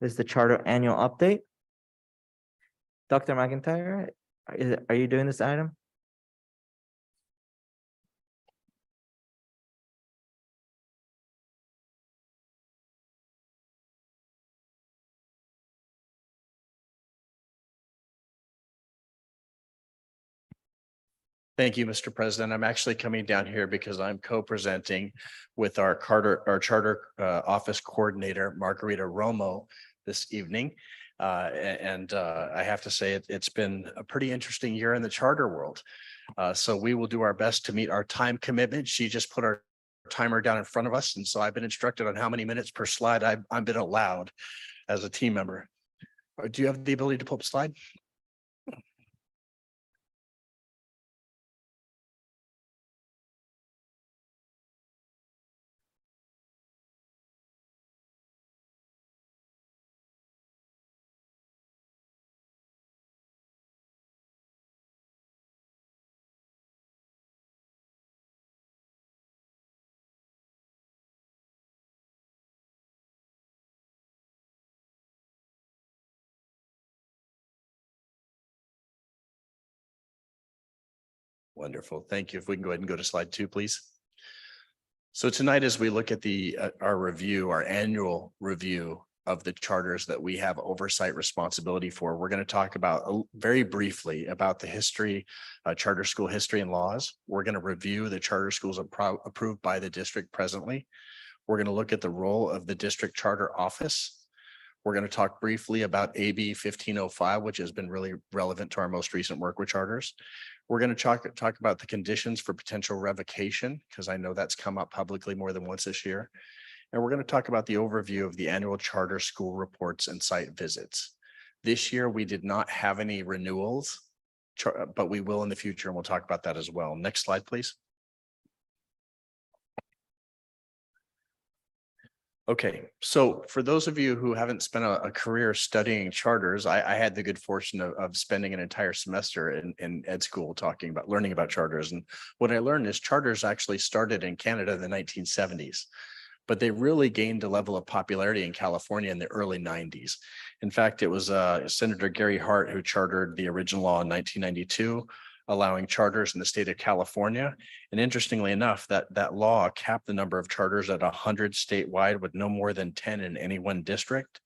is the charter annual update. Dr. McEntire, are you doing this item? Thank you, Mr. President. I'm actually coming down here because I'm co-presenting with our charter office coordinator, Margarita Romo, this evening. I have to say it's been a pretty interesting year in the charter world. So we will do our best to meet our time commitment. She just put our timer down in front of us. And so I've been instructed on how many minutes per slide I've been allowed as a team member. Do you have the ability to pull up a slide? Wonderful. Thank you. If we can go ahead and go to slide 2, please. So tonight, as we look at our annual review of the charters that we have oversight responsibility for, we're going to talk about very briefly about the history, charter school history and laws. We're going to review the charter schools approved by the district presently. We're going to look at the role of the district charter office. We're going to talk briefly about AB 1505, which has been really relevant to our most recent work with charters. We're going to talk about the conditions for potential revocation, because I know that's come up publicly more than once this year. And we're going to talk about the overview of the annual charter school reports and site visits. This year, we did not have any renewals, but we will in the future, and we'll talk about that as well. Next slide, please. Okay, so for those of you who haven't spent a career studying charters, I had the good fortune of spending an entire semester in ed school learning about charters. And what I learned is charters actually started in Canada in the 1970s, but they really gained a level of popularity in California in the early 90s. In fact, it was Senator Gary Hart who chartered the original law in 1992. Allowing charters in the state of California. And interestingly enough, that law capped the number of charters at 100 statewide with no more than 10 in any one district.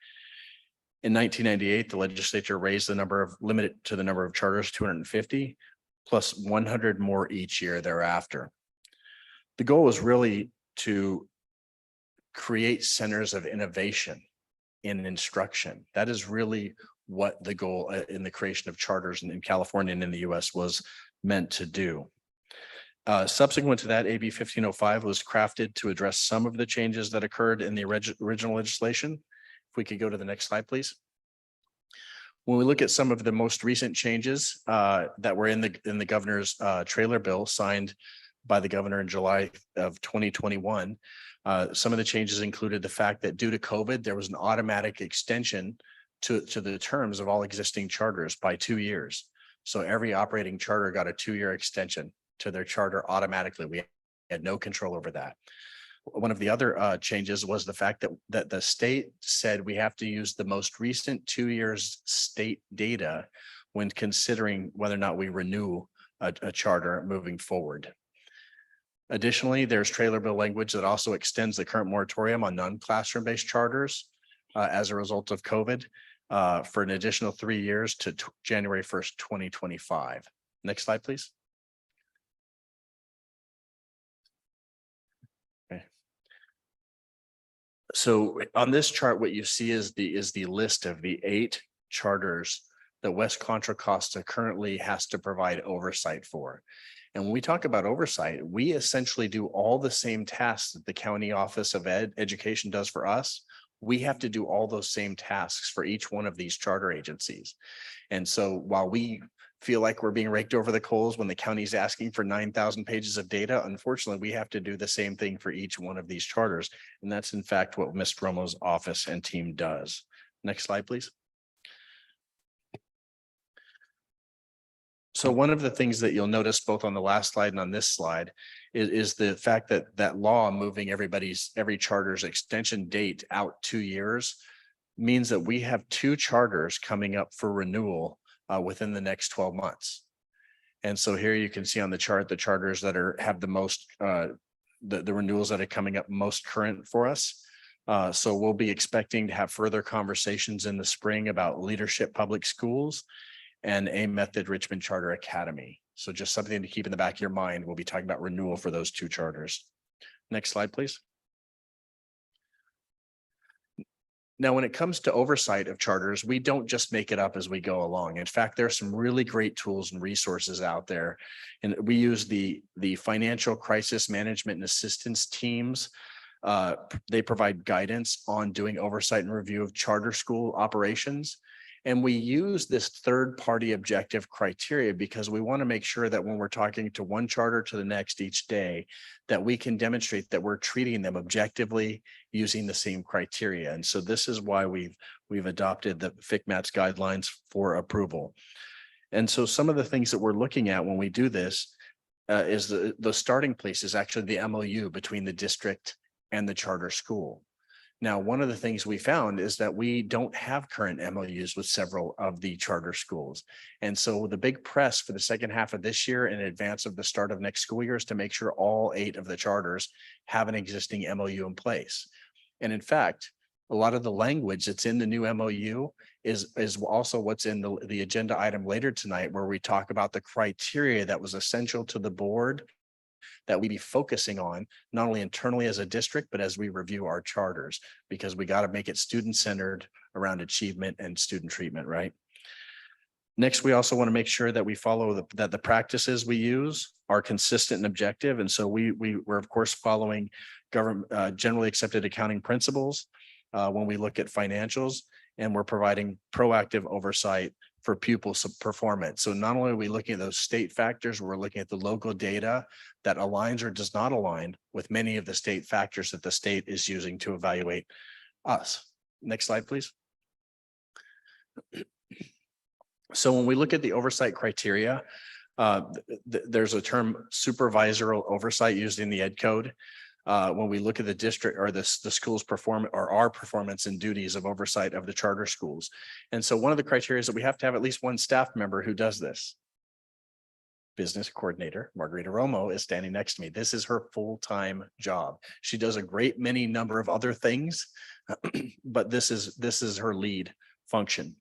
In 1998, the legislature raised limited to the number of charters 250 plus 100 more each year thereafter. The goal was really to create centers of innovation in instruction. That is really what the goal in the creation of charters in California and in the US was meant to do. Subsequent to that, AB 1505 was crafted to address some of the changes that occurred in the original legislation. If we could go to the next slide, please. When we look at some of the most recent changes that were in the governor's trailer bill signed by the governor in July of 2021, some of the changes included the fact that due to COVID, there was an automatic extension to the terms of all existing charters by 2 years. So every operating charter got a 2-year extension to their charter automatically. We had no control over that. One of the other changes was the fact that the state said we have to use the most recent 2 years state data when considering whether or not we renew a charter moving forward. Additionally, there's trailer bill language that also extends the current moratorium on non-classroom based charters as a result of COVID for an additional 3 years to January 1st, 2025. Next slide, please. Okay. So on this chart, what you see is the list of the 8 charters that West Contra Costa currently has to provide oversight for. And when we talk about oversight, we essentially do all the same tasks that the County Office of Education does for us. We have to do all those same tasks for each one of these charter agencies. And so while we feel like we're being raked over the coals when the county's asking for 9,000 pages of data, unfortunately, we have to do the same thing for each one of these charters. And that's in fact what Ms. Romo's office and team does. Next slide, please. So one of the things that you'll notice both on the last slide and on this slide is the fact that law moving every charter's extension date out 2 years means that we have 2 charters coming up for renewal within the next 12 months. And so here you can see on the chart, the charters that have the most, the renewals that are coming up most current for us. So we'll be expecting to have further conversations in the spring about Leadership Public Schools and A Method Richmond Charter Academy. So just something to keep in the back of your mind. We'll be talking about renewal for those 2 charters. Next slide, please. Now, when it comes to oversight of charters, we don't just make it up as we go along. In fact, there are some really great tools and resources out there. And we use the financial crisis management and assistance teams. They provide guidance on doing oversight and review of charter school operations. And we use this third-party objective criteria because we want to make sure that when we're talking to one charter to the next each day, that we can demonstrate that we're treating them objectively using the same criteria. And so this is why we've adopted the FCMAT's guidelines for approval. And so some of the things that we're looking at when we do this is the starting place is actually the MOU between the district and the charter school. Now, one of the things we found is that we don't have current MOUs with several of the charter schools. And so the big press for the second half of this year in advance of the start of next school year is to make sure all 8 of the charters have an existing MOU in place. And in fact, a lot of the language that's in the new MOU is also what's in the agenda item later tonight, where we talk about the criteria that was essential to the board that we be focusing on, not only internally as a district, but as we review our charters, because we got to make it student-centered around achievement and student treatment, right? Next, we also want to make sure that we follow that the practices we use are consistent and objective. And so we're of course following government generally accepted accounting principles when we look at financials, and we're providing proactive oversight for pupil performance. So not only are we looking at those state factors, we're looking at the local data that aligns or does not align with many of the state factors that the state is using to evaluate us. Next slide, please. So when we look at the oversight criteria, there's a term supervisory oversight used in the Ed Code. When we look at the district or the school's performance or our performance and duties of oversight of the charter schools. And so one of the criteria is that we have to have at least one staff member who does this. Business coordinator, Margarita Romo, is standing next to me. This is her full-time job. She does a great many number of other things, but this is her lead function.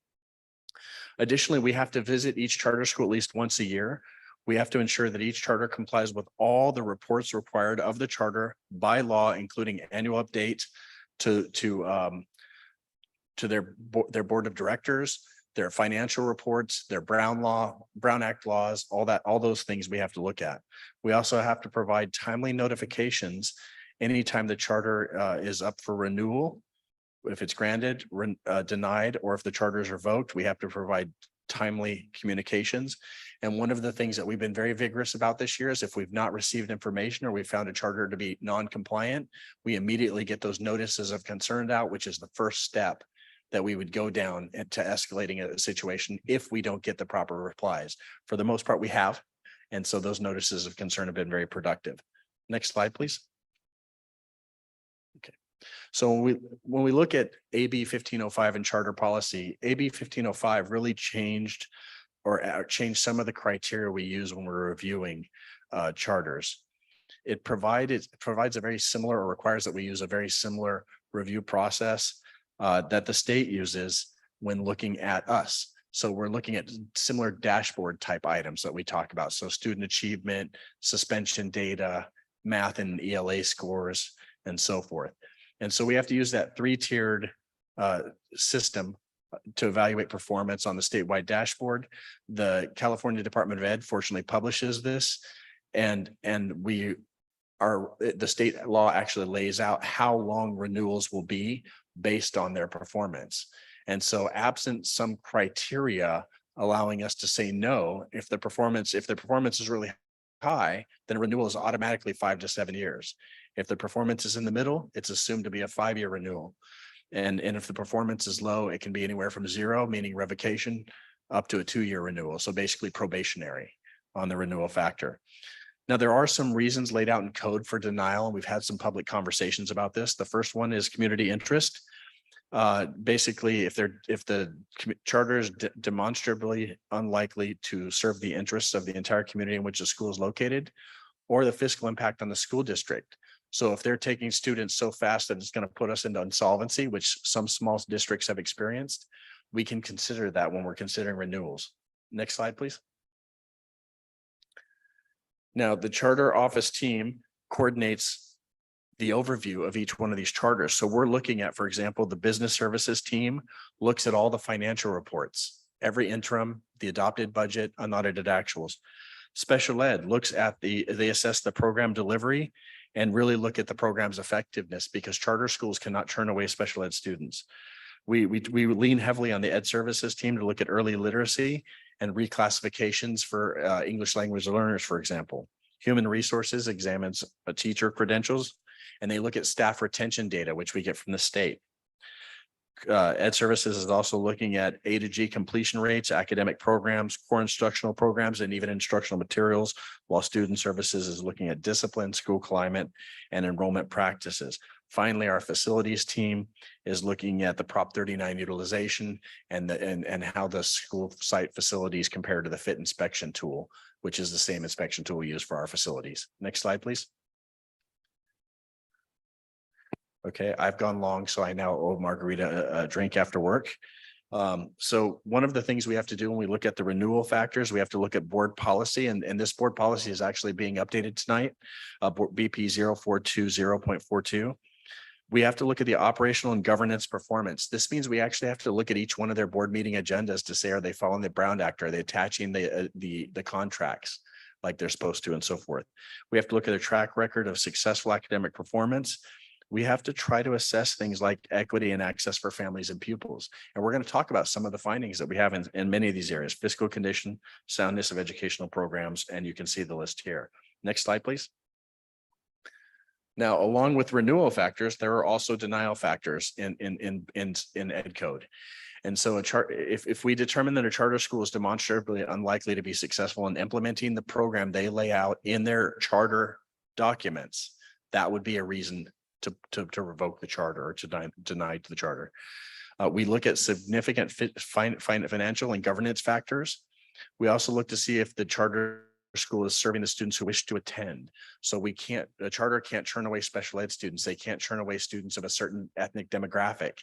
Additionally, we have to visit each charter school at least once a year. We have to ensure that each charter complies with all the reports required of the charter by law, including annual update to their board of directors, their financial reports, their Brown Act laws, all those things we have to look at. We also have to provide timely notifications anytime the charter is up for renewal. If it's granted, denied, or if the charter is revoked, we have to provide timely communications. And one of the things that we've been very vigorous about this year is if we've not received information or we found a charter to be non-compliant, we immediately get those notices of concern out, which is the first step that we would go down to escalating a situation if we don't get the proper replies. For the most part, we have. And so those notices of concern have been very productive. Next slide, please. Okay. So when we look at AB 1505 and charter policy, AB 1505 really changed some of the criteria we use when we're reviewing charters. It provides a very similar, or requires that we use a very similar review process that the state uses when looking at us. So we're looking at similar dashboard type items that we talk about. So student achievement, suspension data, math and ELA scores, and so forth. And so we have to use that 3-tiered system to evaluate performance on the statewide dashboard. The California Department of Ed fortunately publishes this, and the state law actually lays out how long renewals will be based on their performance. And so absent some criteria allowing us to say no, if the performance is really high, then a renewal is automatically 5 to 7 years. If the performance is in the middle, it's assumed to be a 5-year renewal. And if the performance is low, it can be anywhere from 0, meaning revocation, up to a 2-year renewal. So basically probationary on the renewal factor. Now, there are some reasons laid out in code for denial, and we've had some public conversations about this. The first one is community interest. Basically, if the charter is demonstrably unlikely to serve the interests of the entire community in which the school is located, or the fiscal impact on the school district. So if they're taking students so fast that it's going to put us into insolvency, which some small districts have experienced, we can consider that when we're considering renewals. Next slide, please. Now, the charter office team coordinates the overview of each one of these charters. So we're looking at, for example, the business services team looks at all the financial reports, every interim, the adopted budget, unaudited actuals. Special ed looks at they assess the program delivery and really look at the program's effectiveness, because charter schools cannot turn away special ed students. We lean heavily on the ed services team to look at early literacy and reclassifications for English language learners, for example. Human resources examines teacher credentials, and they look at staff retention data, which we get from the state. Ed services is also looking at A to G completion rates, academic programs, core instructional programs, and even instructional materials, while student services is looking at discipline, school climate, and enrollment practices. Finally, our facilities team is looking at the Prop 39 utilization and how the school site facilities compare to the FIT inspection tool, which is the same inspection tool we use for our facilities. Next slide, please. Okay, I've gone long, so I now owe Margarita a drink after work. So one of the things we have to do when we look at the renewal factors, we have to look at board policy, and this board policy is actually being updated tonight, BP 0420.42. We have to look at the operational and governance performance. This means we actually have to look at each one of their board meeting agendas to say, are they following the Brown Act? Are they attaching the contracts like they're supposed to, and so forth. We have to look at a track record of successful academic performance. We have to try to assess things like equity and access for families and pupils. And we're going to talk about some of the findings that we have in many of these areas: fiscal condition, soundness of educational programs, and you can see the list here. Next slide, please. Now, along with renewal factors, there are also denial factors in ed code. And so if we determine that a charter school is demonstrably unlikely to be successful in implementing the program they lay out in their charter documents, that would be a reason to revoke the charter or to deny the charter. We look at significant financial and governance factors. We also look to see if the charter school is serving the students who wish to attend. So a charter can't turn away special ed students. They can't turn away students of a certain ethnic demographic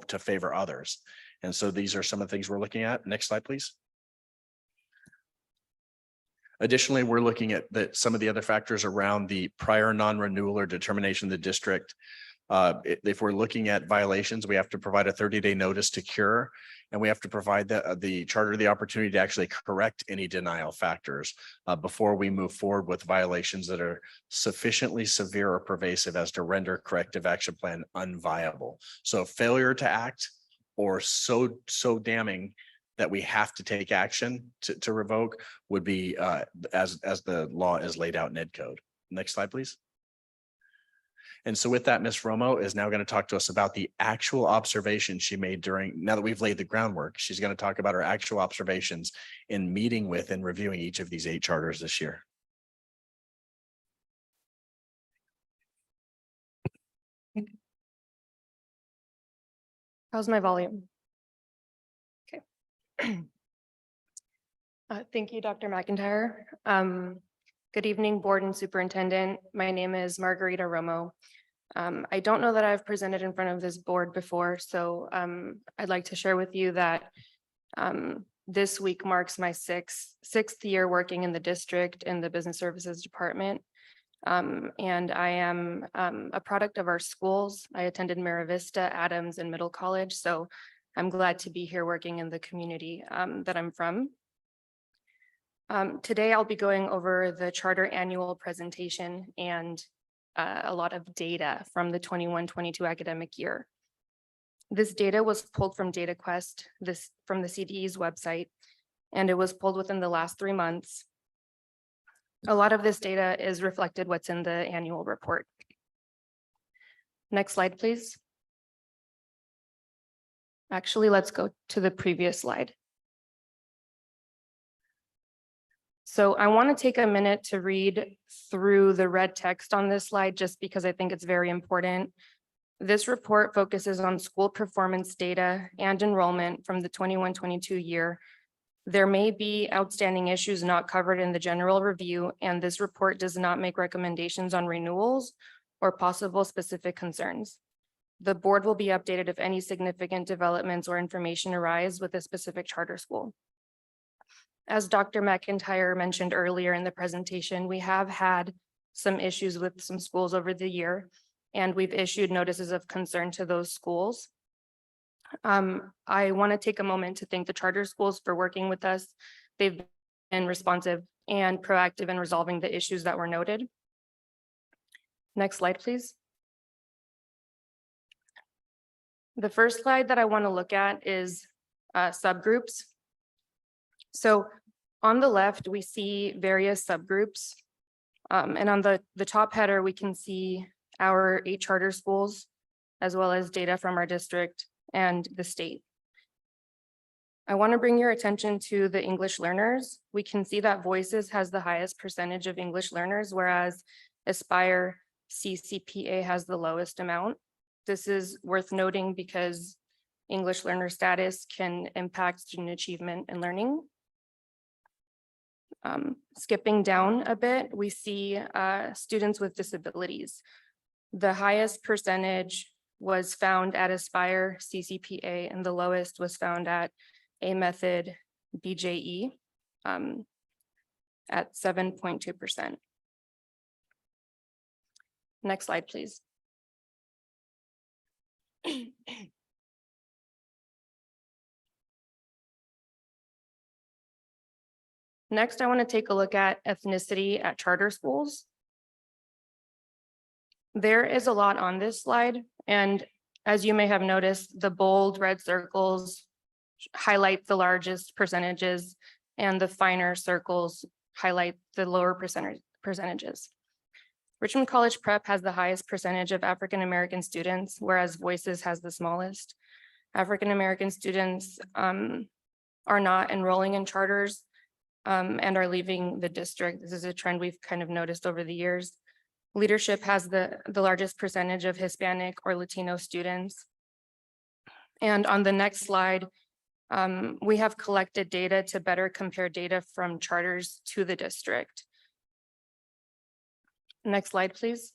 to favor others. And so these are some of the things we're looking at. Next slide, please. Additionally, we're looking at some of the other factors around the prior non-renewal or determination of the district. If we're looking at violations, we have to provide a 30-day notice to cure, and we have to provide the charter the opportunity to actually correct any denial factors before we move forward with violations that are sufficiently severe or pervasive as to render corrective action plan unviable. So failure to act or so damning that we have to take action to revoke would be as the law is laid out in ed code. Next slide, please. And so with that, Ms. Romo is now going to talk to us about the actual observations she made now that we've laid the groundwork. She's going to talk about her actual observations in meeting with and reviewing each of these 8 charters this year. How's my volume? Thank you, Dr. McEntire. Good evening, board and superintendent. My name is Margarita Romo. I don't know that I've presented in front of this board before, so I'd like to share with you that this week marks my sixth year working in the district in the business services department. And I am a product of our schools. I attended Mira Vista, Adams, and Middle College, so I'm glad to be here working in the community that I'm from. Today, I'll be going over the charter annual presentation and a lot of data from the 21-22 academic year. This data was pulled from DataQuest, from the CDE's website, and it was pulled within the last 3 months. A lot of this data is reflected what's in the annual report. Next slide, please. Actually, let's go to the previous slide. So I want to take a minute to read through the red text on this slide, just because I think it's very important. This report focuses on school performance data and enrollment from the 21-22 year. There may be outstanding issues not covered in the general review, and this report does not make recommendations on renewals or possible specific concerns. The board will be updated if any significant developments or information arise with a specific charter school. As Dr. McEntire mentioned earlier in the presentation, we have had some issues with some schools over the year, and we've issued notices of concern to those schools. I want to take a moment to thank the charter schools for working with us. They've been responsive and proactive in resolving the issues that were noted. Next slide, please. The first slide that I want to look at is subgroups. So on the left, we see various subgroups. And on the top header, we can see our 8 charter schools, as well as data from our district and the state. I want to bring your attention to the English learners. We can see that Voices has the highest percentage of English learners, whereas Aspire CCPA has the lowest amount. This is worth noting because English learner status can impact student achievement and learning. Skipping down a bit, we see students with disabilities. The highest percentage was found at Aspire CCPA, and the lowest was found at A Method BJE at 7.2%. Next slide, please. Next, I want to take a look at ethnicity at charter schools. There is a lot on this slide, and as you may have noticed, the bold red circles highlight the largest percentages, and the finer circles highlight the lower percentages. Richmond College Prep has the highest percentage of African-American students, whereas Voices has the smallest. African-American students are not enrolling in charters and are leaving the district. This is a trend we've kind of noticed over the years. Leadership has the largest percentage of Hispanic or Latino students. And on the next slide, we have collected data to better compare data from charters to the district. Next slide, please.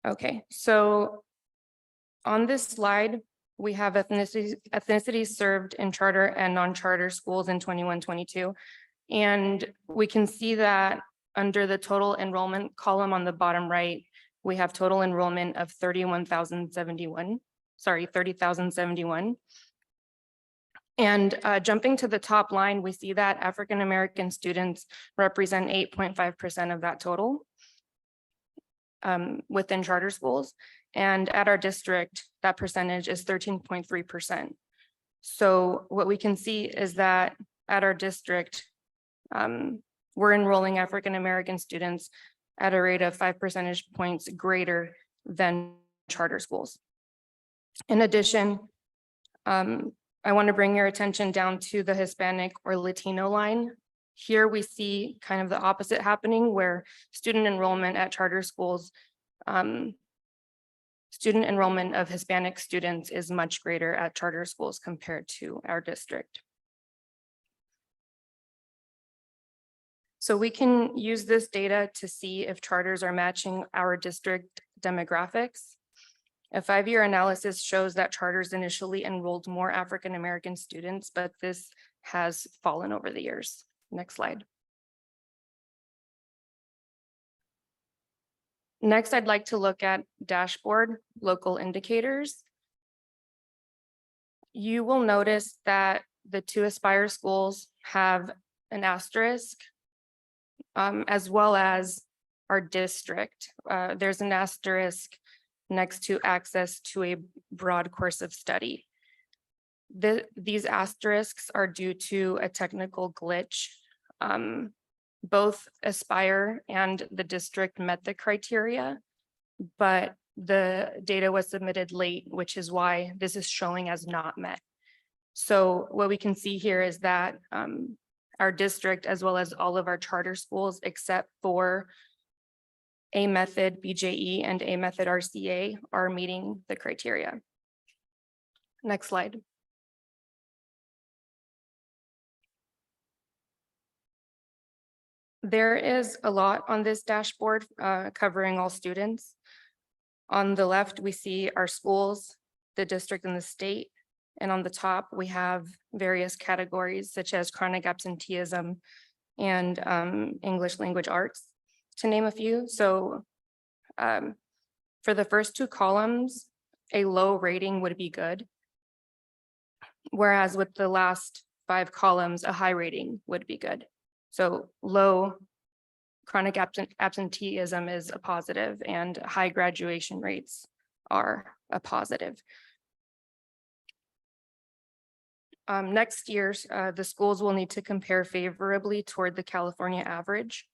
Okay, so on this slide, we have ethnicities served in charter and non-charter schools in 21-22. And we can see that under the total enrollment column on the bottom right, we have total enrollment of 30,071. And jumping to the top line, we see that African-American students represent 8.5% of that total within charter schools. And at our district, that percentage is 13.3%. So what we can see is that at our district, we're enrolling African-American students at a rate of 5 percentage points greater than charter schools. In addition, I want to bring your attention down to the Hispanic or Latino line. Here we see kind of the opposite happening, where student enrollment at charter schools, student enrollment of Hispanic students is much greater at charter schools compared to our district. So we can use this data to see if charters are matching our district demographics. A 5-year analysis shows that charters initially enrolled more African-American students, but this has fallen over the years. Next slide. Next, I'd like to look at dashboard local indicators. You will notice that the 2 Aspire schools have an asterisk, as well as our district. There's an asterisk next to access to a broad course of study. These asterisks are due to a technical glitch. Both Aspire and the district met the criteria, but the data was submitted late, which is why this is showing as not met. So what we can see here is that our district, as well as all of our charter schools, except for A method BJE and A method RCA, are meeting the criteria. Next slide. There is a lot on this dashboard covering all students. On the left, we see our schools, the district and the state. And on the top, we have various categories such as chronic absenteeism and English language arts, to name a few. So for the first two columns, a low rating would be good. Whereas with the last 5 columns, a high rating would be good. So low chronic absenteeism is a positive and high graduation rates are a positive. Next year, the schools will need to compare favorably toward the California average.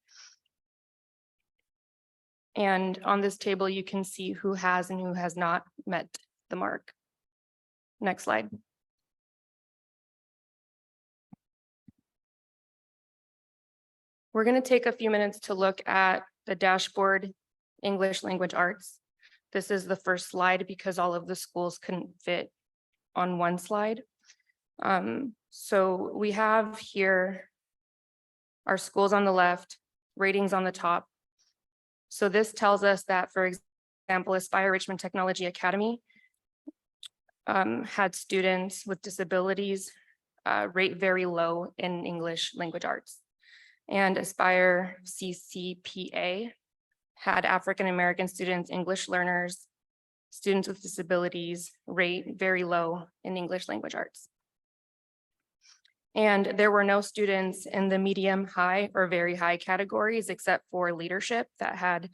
And on this table, you can see who has and who has not met the mark. Next slide. We're going to take a few minutes to look at the dashboard English language arts. This is the first slide because all of the schools couldn't fit on one slide. So we have here our schools on the left, ratings on the top. So this tells us that, for example, Aspire Richmond Technology Academy had students with disabilities rate very low in English language arts. And Aspire CCPA had African-American students, English learners, students with disabilities rate very low in English language arts. And there were no students in the medium, high, or very high categories, except for leadership that had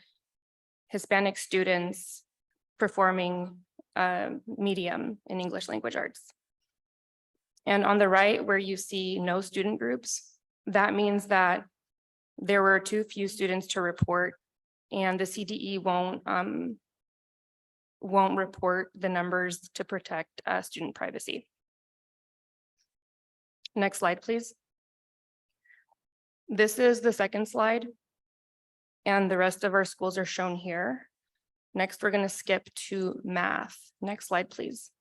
Hispanic students performing medium in English language arts. And on the right, where you see no student groups, that means that there were too few students to report, and the CDE won't report the numbers to protect student privacy. Next slide, please. This is the second slide, and the rest of our schools are shown here. Next, we're going to skip to math. Next slide, please.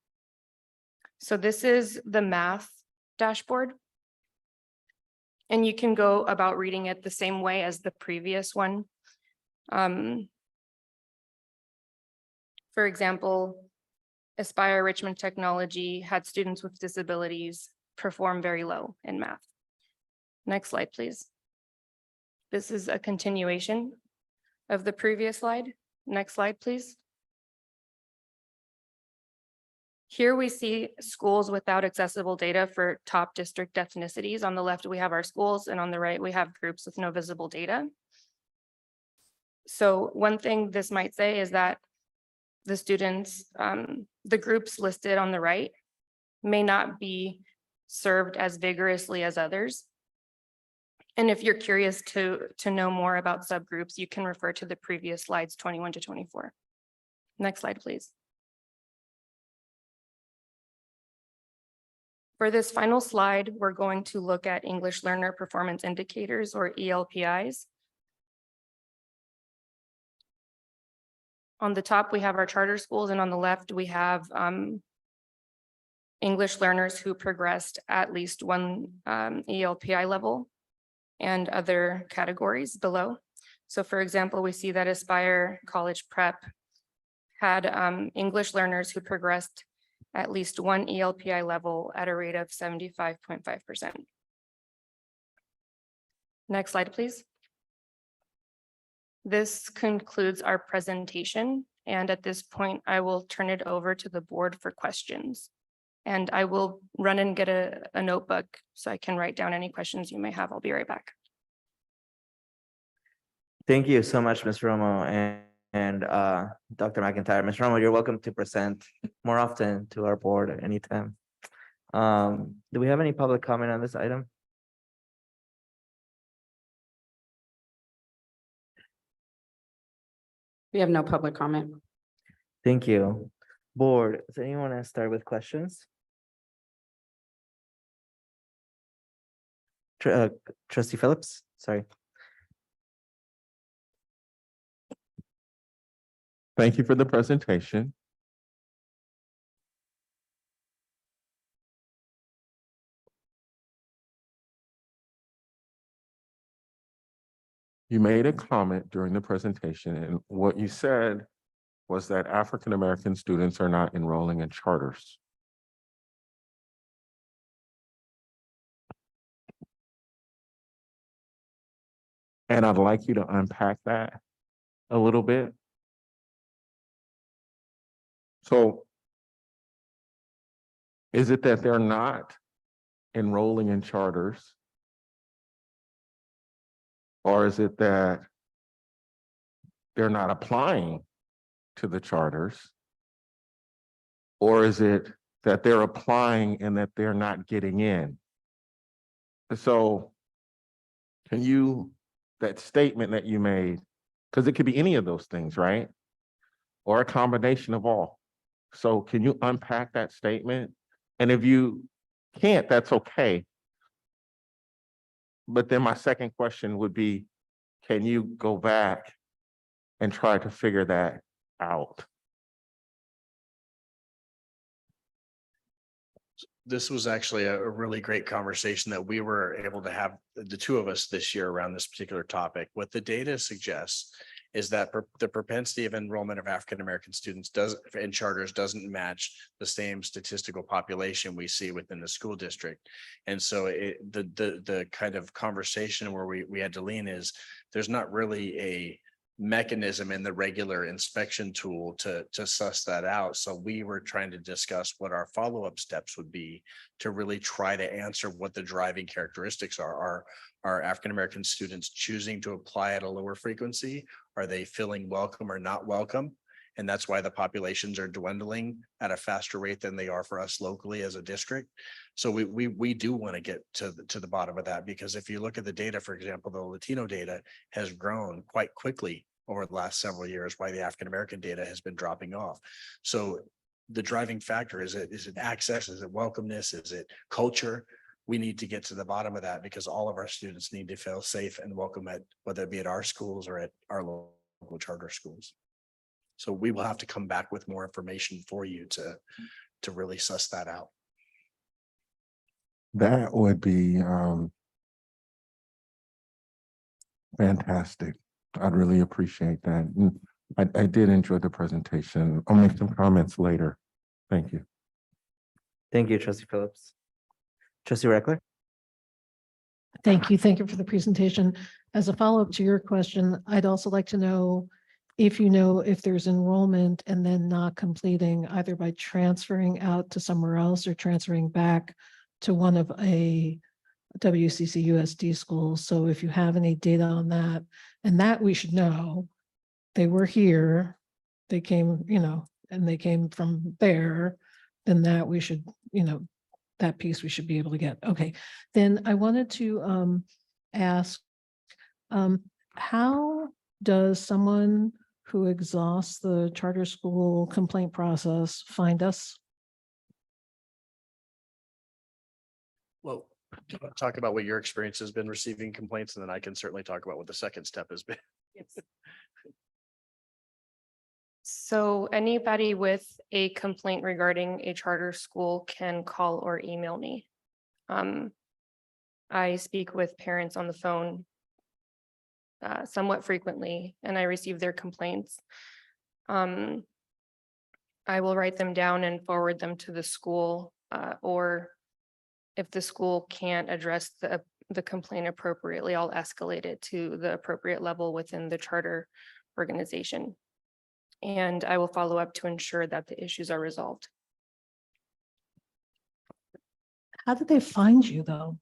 So this is the math dashboard. And you can go about reading it the same way as the previous one. For example, Aspire Richmond Technology had students with disabilities perform very low in math. Next slide, please. This is a continuation of the previous slide. Next slide, please. Here we see schools without accessible data for top district ethnicities. On the left, we have our schools, and on the right, we have groups with no visible data. So one thing this might say is that the students, the groups listed on the right may not be served as vigorously as others. And if you're curious to know more about subgroups, you can refer to the previous slides 21 to 24. Next slide, please. For this final slide, we're going to look at English Learner Performance Indicators, or ELPIs. On the top, we have our charter schools, and on the left, we have English learners who progressed at least one ELPI level and other categories below. So for example, we see that Aspire College Prep had English learners who progressed at least one ELPI level at a rate of 75.5%. Next slide, please. This concludes our presentation. And at this point, I will turn it over to the board for questions. And I will run and get a notebook so I can write down any questions you may have. I'll be right back. Thank you so much, Ms. Romo and Dr. McEntire. Ms. Romo, you're welcome to present more often to our board at any time. Do we have any public comment on this item? We have no public comment. Thank you. Board, does anyone want to start with questions? Trustee Phillips, sorry. Thank you for the presentation. You made a comment during the presentation, and what you said was that African-American students are not enrolling in charters. And I'd like you to unpack that a little bit. So is it that they're not enrolling in charters? Or is it that they're not applying to the charters? Or is it that they're applying and that they're not getting in? So can you, that statement that you made, because it could be any of those things, right? Or a combination of all. So can you unpack that statement? And if you can't, that's okay. But then my second question would be, can you go back and try to figure that out? This was actually a really great conversation that we were able to have, the two of us this year around this particular topic. What the data suggests is that the propensity of enrollment of African-American students in charters doesn't match the same statistical population we see within the school district. And so the kind of conversation where we had to lean is there's not really a mechanism in the regular inspection tool to suss that out. So we were trying to discuss what our follow-up steps would be to really try to answer what the driving characteristics are. Are African-American students choosing to apply at a lower frequency? Are they feeling welcome or not welcome? And that's why the populations are dwindling at a faster rate than they are for us locally as a district. So we do want to get to the bottom of that, because if you look at the data, for example, the Latino data has grown quite quickly over the last several years, while the African-American data has been dropping off. So the driving factor, is it access? Is it welcomeness? Is it culture? We need to get to the bottom of that, because all of our students need to feel safe and welcome at, whether it be at our schools or at our local charter schools. So we will have to come back with more information for you to really suss that out. That would be fantastic. I'd really appreciate that. And I did enjoy the presentation. I'll make some comments later. Thank you. Thank you, Trustee Phillips. Trustee Reckler? Thank you. Thank you for the presentation. As a follow-up to your question, I'd also like to know if there's enrollment and then not completing, either by transferring out to somewhere else or transferring back to one of a WCCUSD schools. So if you have any data on that, and that we should know, they were here, they came, and they came from there, then that we should, that piece we should be able to get. Okay, then I wanted to ask, how does someone who exhausts the charter school complaint process find us? Well, do you want to talk about what your experience has been receiving complaints, and then I can certainly talk about what the second step has been. So anybody with a complaint regarding a charter school can call or email me. I speak with parents on the phone somewhat frequently, and I receive their complaints. I will write them down and forward them to the school, or if the school can't address the complaint appropriately, I'll escalate it to the appropriate level within the charter organization. And I will follow up to ensure that the issues are resolved. How did they find you, though?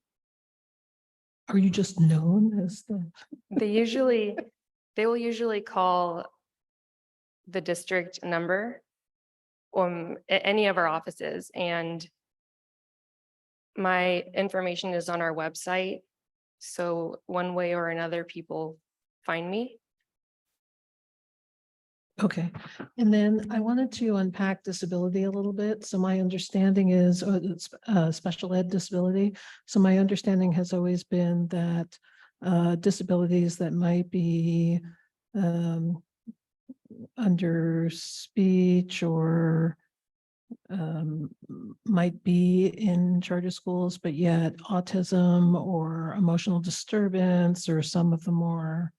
Are you just known as the? They will usually call the district number at any of our offices, and my information is on our website. So one way or another, people find me. Okay, and then I wanted to unpack disability a little bit. So my understanding is, it's special ed disability. So my understanding has always been that disabilities that might be under speech or might be in charter schools, but yet autism or emotional disturbance or some of the more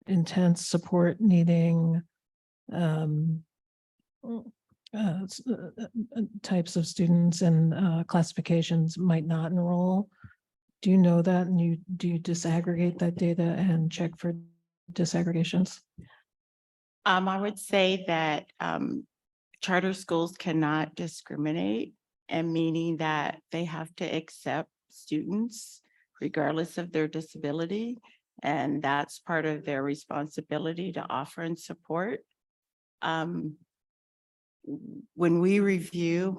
intense support needing types of students and classifications might not enroll. Do you know that? And do you disaggregate that data and check for disaggregations? I would say that charter schools cannot discriminate, and meaning that they have to accept students regardless of their disability. And that's part of their responsibility to offer and support. When we've reviewed,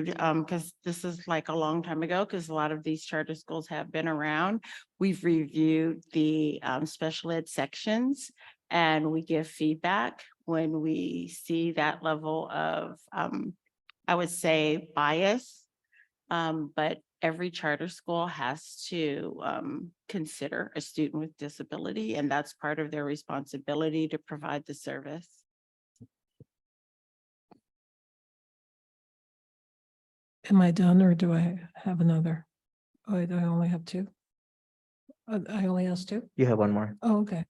because this is like a long time ago, because a lot of these charter schools have been around, we've reviewed the special ed sections, and we give feedback when we see that level of, I would say, bias. But every charter school has to consider a student with disability, and that's part of their responsibility to provide the service. Am I done or do I have another? Oh, I only have two. I only asked two? You have one more. Oh, okay.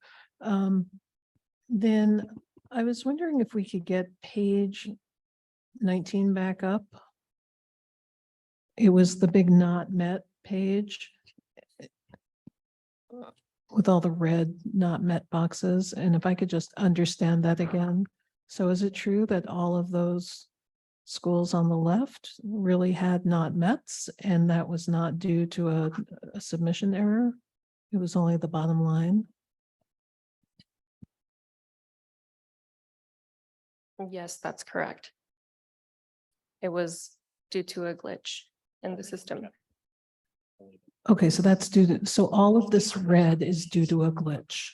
Then I was wondering if we could get page 19 back up. It was the big not met page with all the red not met boxes. And if I could just understand that again. So is it true that all of those schools on the left really had not mets, and that was not due to a submission error? It was only the bottom line. Yes, that's correct. It was due to a glitch in the system. Okay, so that's due to, so all of this red is due to a glitch.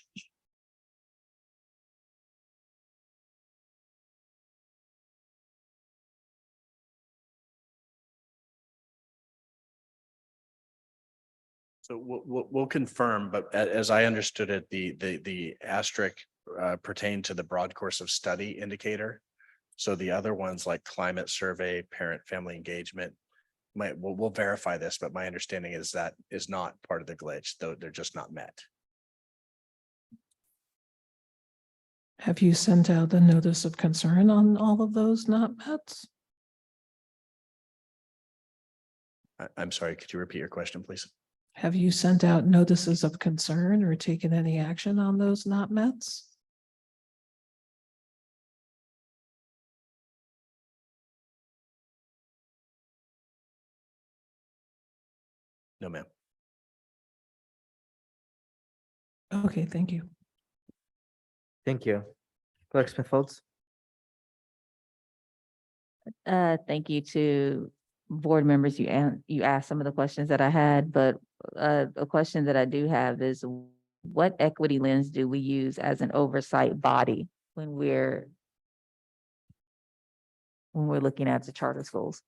So we'll confirm, but as I understood it, the asterisk pertained to the broad course of study indicator. So the other ones like climate survey, parent family engagement, we'll verify this, but my understanding is that is not part of the glitch, though they're just not met. Have you sent out a notice of concern on all of those not mets? I'm sorry, could you repeat your question, please? Have you sent out notices of concern or taken any action on those not mets? No, ma'am. Okay, thank you. Thank you. Clerk Smith Folds. Thank you to board members. You asked some of the questions that I had, but a question that I do have is, what equity lens do we use as an oversight body when we're looking at the charter schools?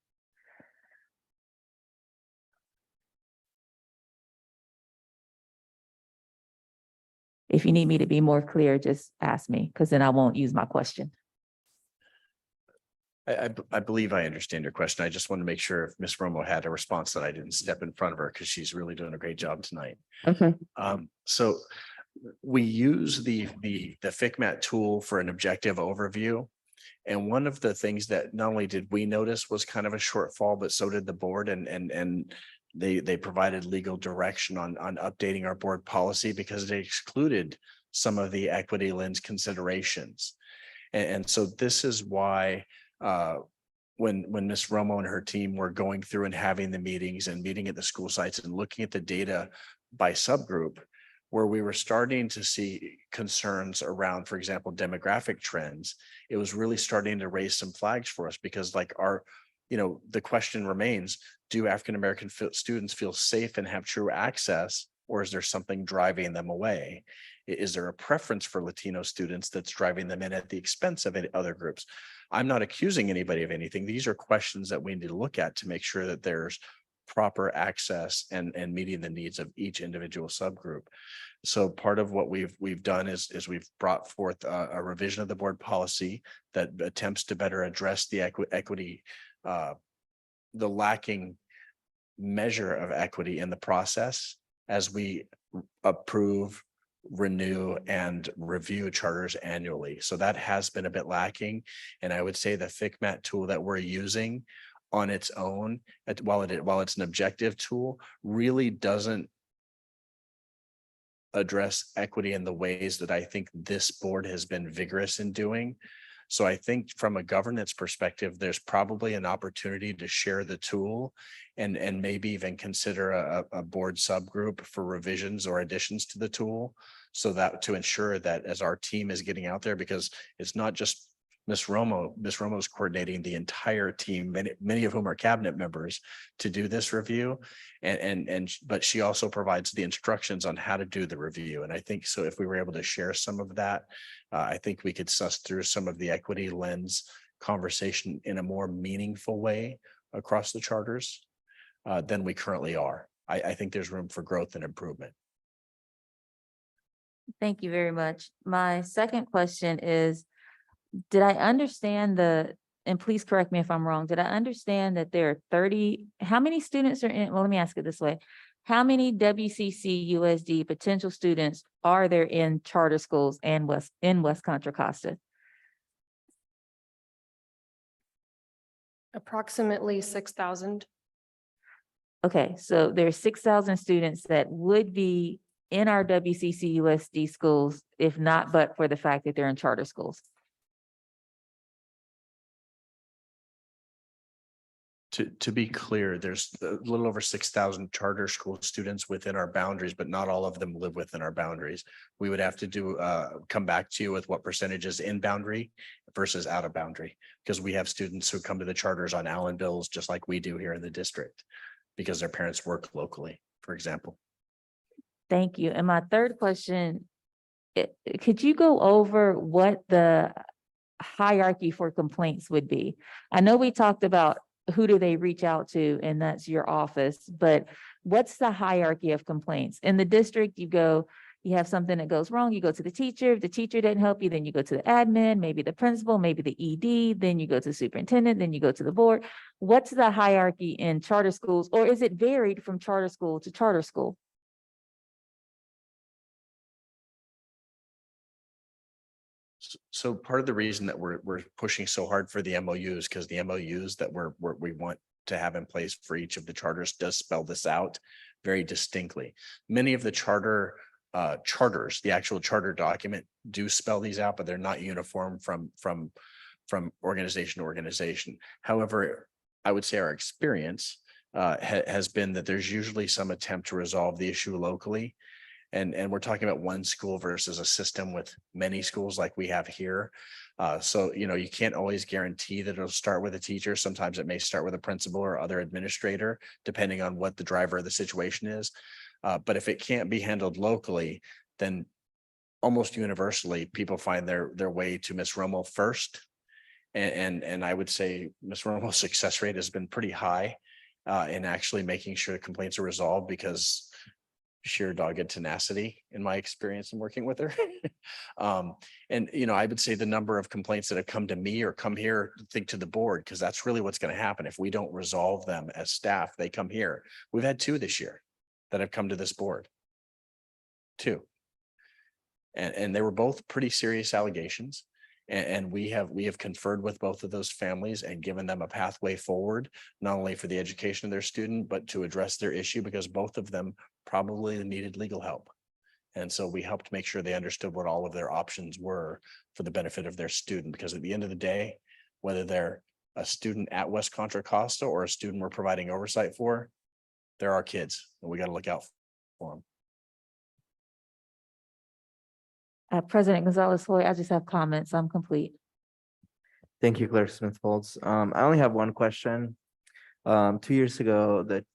If you need me to be more clear, just ask me, because then I won't use my question. I believe I understand your question. I just want to make sure if Ms. Romo had a response that I didn't step in front of her, because she's really doing a great job tonight. Okay. So we use the FICMAT tool for an objective overview. And one of the things that not only did we notice was kind of a shortfall, but so did the board, and they provided legal direction on updating our board policy because they excluded some of the equity lens considerations. And so this is why when Ms. Romo and her team were going through and having the meetings and meeting at the school sites and looking at the data by subgroup, where we were starting to see concerns around, for example, demographic trends, it was really starting to raise some flags for us, because like the question remains, do African-American students feel safe and have true access, or is there something driving them away? Is there a preference for Latino students that's driving them in at the expense of any other groups? I'm not accusing anybody of anything. These are questions that we need to look at to make sure that there's proper access and meeting the needs of each individual subgroup. So part of what we've done is we've brought forth a revision of the board policy that attempts to better address the equity, the lacking measure of equity in the process as we approve, renew, and review charters annually. So that has been a bit lacking. And I would say the FICMAT tool that we're using on its own, while it's an objective tool, really doesn't address equity in the ways that I think this board has been vigorous in doing. So I think from a governance perspective, there's probably an opportunity to share the tool and maybe even consider a board subgroup for revisions or additions to the tool. So that to ensure that as our team is getting out there, because it's not just Ms. Romo's coordinating the entire team, many of whom are cabinet members, to do this review. But she also provides the instructions on how to do the review. And I think so if we were able to share some of that, I think we could suss through some of the equity lens conversation in a more meaningful way across the charters than we currently are. I think there's room for growth and improvement. Thank you very much. My second question is, did I understand and please correct me if I'm wrong, did I understand that there are 30, how many students are in, well, let me ask it this way. How many WCCUSD potential students are there in charter schools and in West Contra Costa? Approximately 6,000. Okay, so there's 6,000 students that would be in our WCCUSD schools, if not but for the fact that they're in charter schools. To be clear, there's a little over 6,000 charter school students within our boundaries, but not all of them live within our boundaries. We would have to come back to you with what percentage is in boundary versus out of boundary, because we have students who come to the charters on Allen bills, just like we do here in the district, because their parents work locally, for example. Thank you. And my third question, could you go over what the hierarchy for complaints would be? I know we talked about who do they reach out to, and that's your office, but what's the hierarchy of complaints? In the district, you have something that goes wrong, you go to the teacher. If the teacher didn't help you, then you go to the admin, maybe the principal, maybe the ED, then you go to the superintendent, then you go to the board. What's the hierarchy in charter schools, or is it varied from charter school to charter school? So part of the reason that we're pushing so hard for the MOUs, because the MOUs that we want to have in place for each of the charters does spell this out very distinctly. Many of the charters, the actual charter document, do spell these out, but they're not uniform from organization to organization. However, I would say our experience has been that there's usually some attempt to resolve the issue locally. And we're talking about one school versus a system with many schools like we have here. So, you can't always guarantee that it'll start with a teacher. Sometimes it may start with a principal or other administrator, depending on what the driver of the situation is. But if it can't be handled locally, then almost universally, people find their way to Ms. Romo first. And I would say Ms. Romo's success rate has been pretty high in actually making sure complaints are resolved, because sheer dogged tenacity in my experience in working with her. I would say the number of complaints that have come to me or come here, think to the board, because that's really what's going to happen. If we don't resolve them as staff, they come here. We've had 2 this year that have come to this board. 2. And they were both pretty serious allegations. And we have conferred with both of those families and given them a pathway forward, not only for the education of their student, but to address their issue, because both of them probably needed legal help. And so we helped make sure they understood what all of their options were for the benefit of their student, because at the end of the day, whether they're a student at West Contra Costa or a student we're providing oversight for, they're our kids, and we got to look out for them. President Gonzalez-Hoy, I just have comments. I'm complete. Thank you, Clerk Smith-Foltz. I only have one question. 2 years ago, the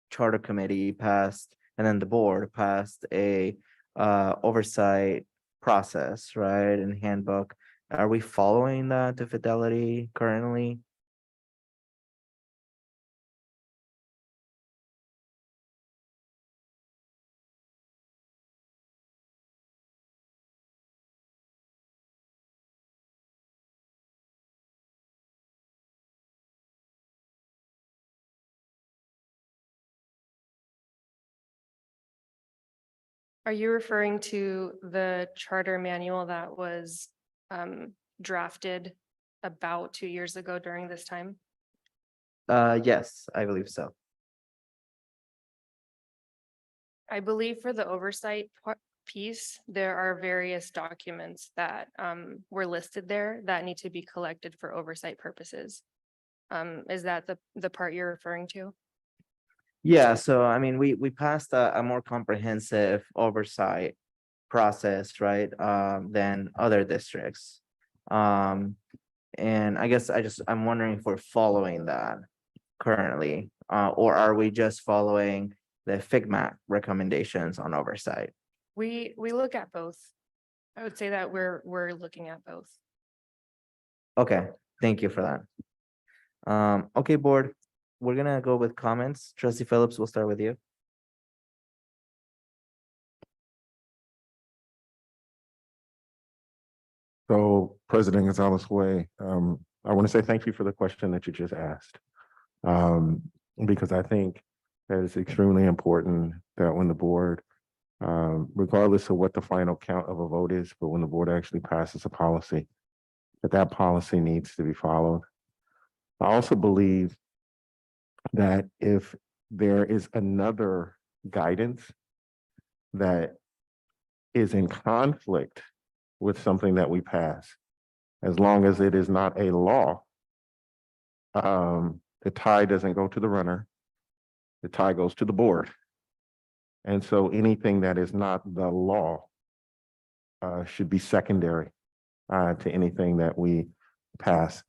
charter committee passed, and then the board passed a oversight process, right, and handbook. Are we following that to fidelity currently? Are you referring to the charter manual that was drafted about 2 years ago during this time? Yes, I believe so. I believe for the oversight piece, there are various documents that were listed there that need to be collected for oversight purposes. Is that the part you're referring to? Yeah, so I mean, we passed a more comprehensive oversight process, right, than other districts. And I guess I'm wondering if we're following that currently, or are we just following the FIGMAC recommendations on oversight? We look at both. I would say that we're looking at both. Okay, thank you for that. Okay, board, we're gonna go with comments. Trustee Phillips, we'll start with you. So President Gonzalez Way, I want to say thank you for the question that you just asked. Because I think that it's extremely important that when the board, regardless of what the final count of a vote is, but when the board actually passes a policy, that policy needs to be followed. I also believe that if there is another guidance that is in conflict with something that we pass, as long as it is not a law, the tie doesn't go to the runner, the tie goes to the board. And so anything that is not the law should be secondary to anything that we pass.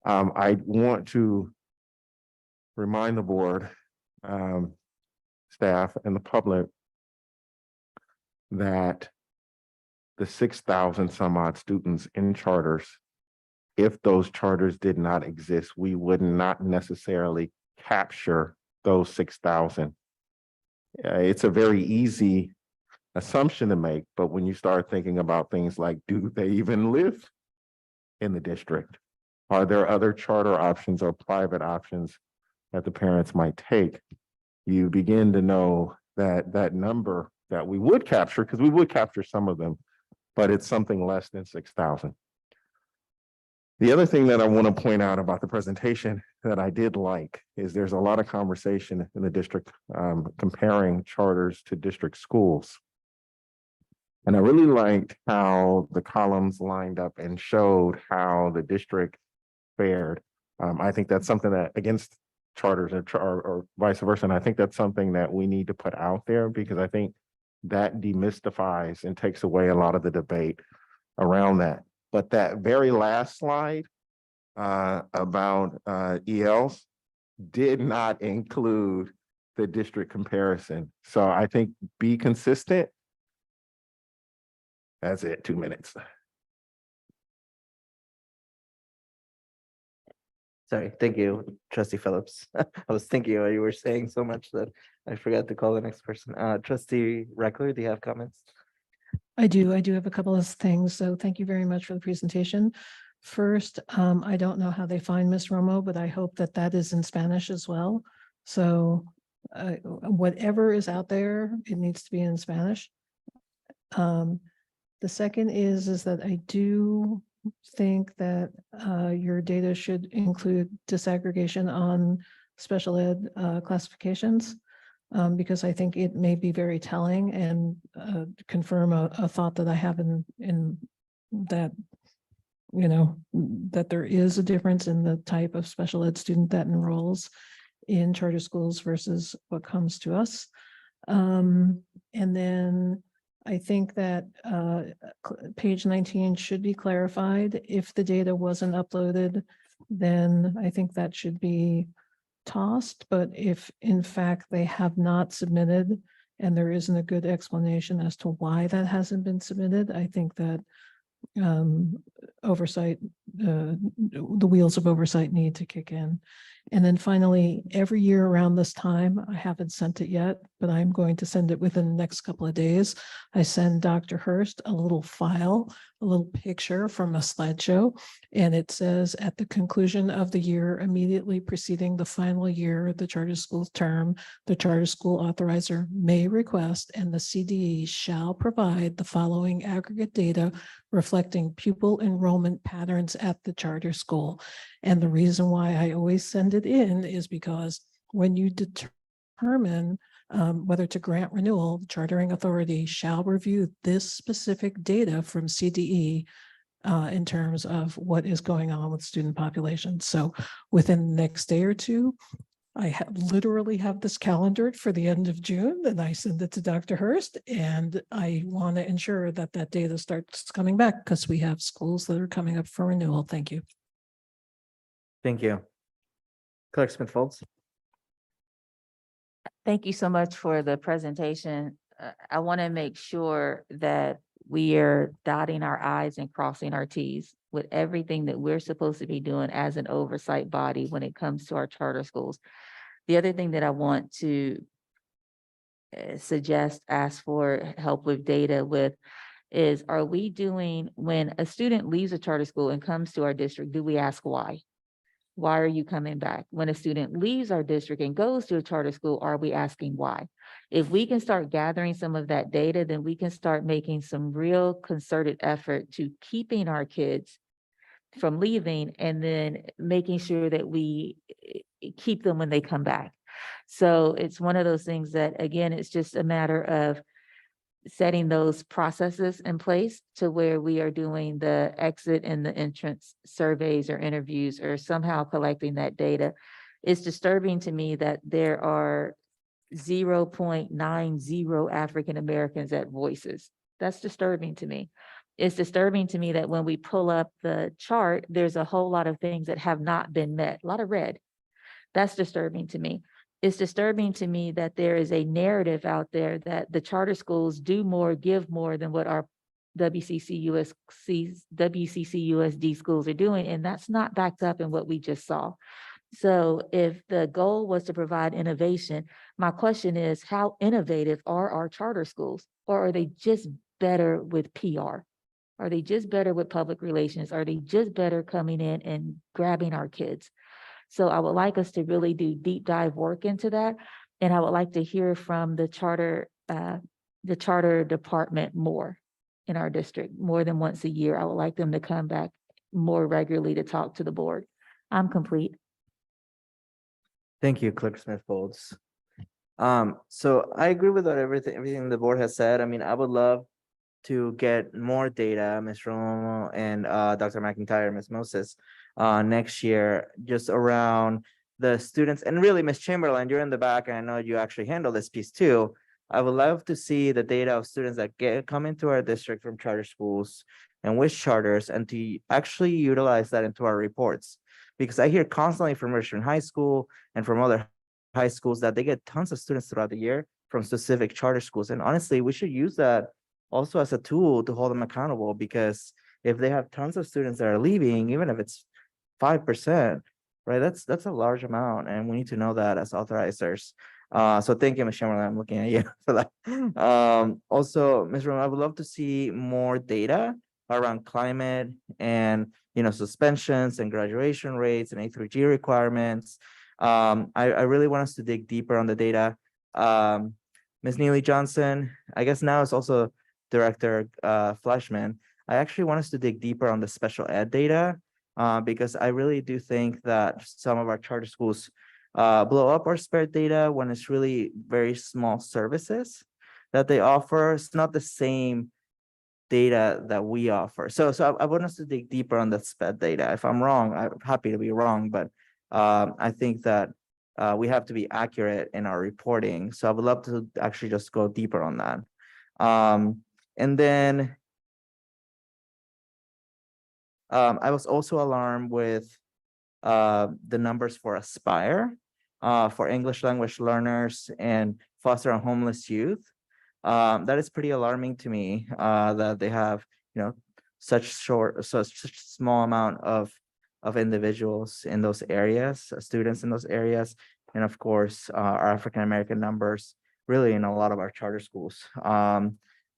I want to remind the board, staff, and the public that the 6,000 some odd students in charters, if those charters did not exist, we would not necessarily capture those 6,000. It's a very easy assumption to make, but when you start thinking about things like, do they even live in the district? Are there other charter options or private options that the parents might take? You begin to know that that number that we would capture, because we would capture some of them, but it's something less than 6,000. The other thing that I want to point out about the presentation that I did like is there's a lot of conversation in the district comparing charters to district schools. And I really liked how the columns lined up and showed how the district fared. I think that's something that against charters or vice versa. And I think that's something that we need to put out there, because I think that demystifies and takes away a lot of the debate around that. But that very last slide about ELs did not include the district comparison. So I think be consistent. That's it, 2 minutes. Sorry, thank you, Trustee Phillips. I was thinking while you were saying so much that I forgot to call the next person. Trustee Reckler, do you have comments? I do have a couple of things. So thank you very much for the presentation. First, I don't know how they find Miss Romo, but I hope that that is in Spanish as well. So whatever is out there, it needs to be in Spanish. The second is that I do think that your data should include disaggregation on special ed classifications, because I think it may be very telling and confirm a thought that I have in that, you know, that there is a difference in the type of special ed student that enrolls in charter schools versus what comes to us. And then I think that page 19 should be clarified. If the data wasn't uploaded, then I think that should be tossed. But if in fact they have not submitted and there isn't a good explanation as to why that hasn't been submitted, I think that oversight, the wheels of oversight need to kick in. And then finally, every year around this time, I haven't sent it yet, but I'm going to send it within the next couple of days. I send Dr. Hurst a little file, a little picture from a slideshow, and it says at the conclusion of the year, immediately preceding the final year of the charter school term, the charter school authorizer may request and the CDE shall provide the following aggregate data reflecting pupil enrollment patterns at the charter school. And the reason why I always send it in is because when you determine whether to grant renewal, the chartering authority shall review this specific data from CDE in terms of what is going on with student population. So within the next day or two, I literally have this calendared for the end of June, and I send it to Dr. Hurst, and I want to ensure that that data starts coming back because we have schools that are coming up for renewal. Thank you. Thank you. Clerk Smith Folds. Thank you so much for the presentation. I want to make sure that we are dotting our i's and crossing our t's with everything that we're supposed to be doing as an oversight body when it comes to our charter schools. The other thing that I want to ask for help with data with is, are we doing, when a student leaves a charter school and comes to our district, do we ask why? Why are you coming back? When a student leaves our district and goes to a charter school, are we asking why? If we can start gathering some of that data, then we can start making some real concerted effort to keeping our kids from leaving and then making sure that we keep them when they come back. So it's one of those things that, again, it's just a matter of setting those processes in place to where we are doing the exit and the entrance surveys or interviews or somehow collecting that data. It's disturbing to me that there are 0.90 African Americans at Voices. That's disturbing to me. It's disturbing to me that when we pull up the chart, there's a whole lot of things that have not been met, a lot of red. That's disturbing to me. It's disturbing to me that there is a narrative out there that the charter schools do more, give more than what our WCCUSD schools are doing, and that's not backed up in what we just saw. So if the goal was to provide innovation, my question is, how innovative are our charter schools? Or are they just better with PR? Are they just better with public relations? Are they just better coming in and grabbing our kids? So I would like us to really do deep dive work into that. And I would like to hear from the charter department more in our district, more than once a year. I would like them to come back more regularly to talk to the board. I'm complete. Thank you, Clerk Smith Folds. So I agree with everything the board has said. I mean, I would love to get more data, Ms. Romo and Dr. McEntire, Ms. Moses, next year, just around the students. And really, Ms. Chamberlain, you're in the back, and I know you actually handle this piece too. I would love to see the data of students that come into our district from charter schools and which charters, and to actually utilize that into our reports. Because I hear constantly from Richmond High School and from other high schools that they get tons of students throughout the year from specific charter schools. And honestly, we should use that also as a tool to hold them accountable, because if they have tons of students that are leaving, even if it's 5%, right, that's a large amount, and we need to know that as authorizers. So thank you, Ms. Chamberlain. I'm looking at you for that. Also, Ms. Romo, I would love to see more data around climate and suspensions and graduation rates and A3G requirements. I really want us to dig deeper on the data. Ms. Neely Johnson, I guess now it's also Director Fleshman. I actually want us to dig deeper on the special ed data, because I really do think that some of our charter schools blow up our spare data when it's really very small services that they offer. It's not the same data that we offer. So I want us to dig deeper on that SPED data. If I'm wrong, I'm happy to be wrong, but I think that we have to be accurate in our reporting. So I would love to actually just go deeper on that. And then I was also alarmed with the numbers for Aspire, for English language learners, and foster on homeless youth. That is pretty alarming to me, that they have, such small amount of individuals in those areas, students in those areas. And of course, our African-American numbers really in a lot of our charter schools,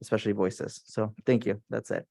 especially voices. So thank you. That's it.